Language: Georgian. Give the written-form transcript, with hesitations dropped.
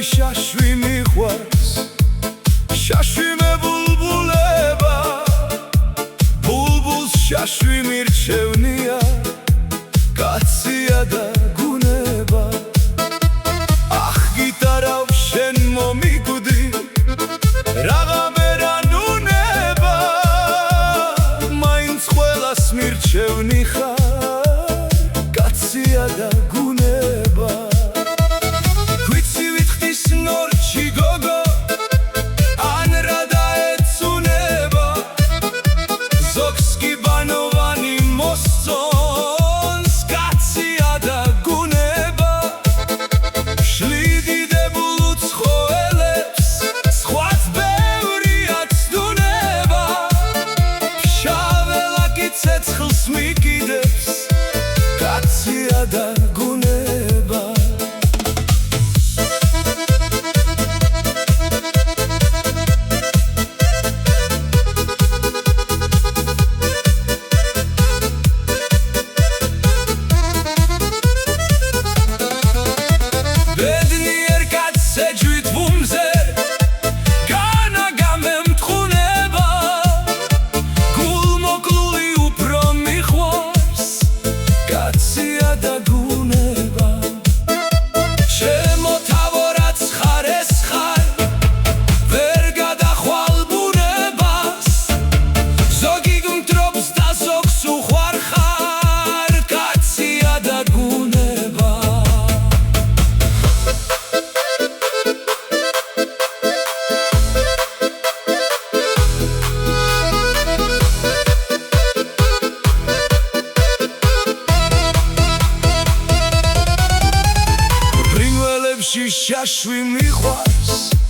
შაშვი მიყვარს შაშვი მე ბულბულება ბულბულს შაშვი მირჩევნია კაცია და გუნება ახ გიტარავ შენ მომიკვდი რაღა ვერ ანუნება მაინც ყველას მირჩევნი ხარ კაცია და გუნება ცეცხლს მიკიდებს კაცია და გუნება ბედნიერ კაცს ეჯვით ბუმზე კაცია და გუნება შემოთავორაც ხარ ეს ხარ ვერ გადახვალ ბუნებას ზოგი გმტრობს და ზოგს უყვარ ხარ კაცია და გუნება შაშვი მიყვარს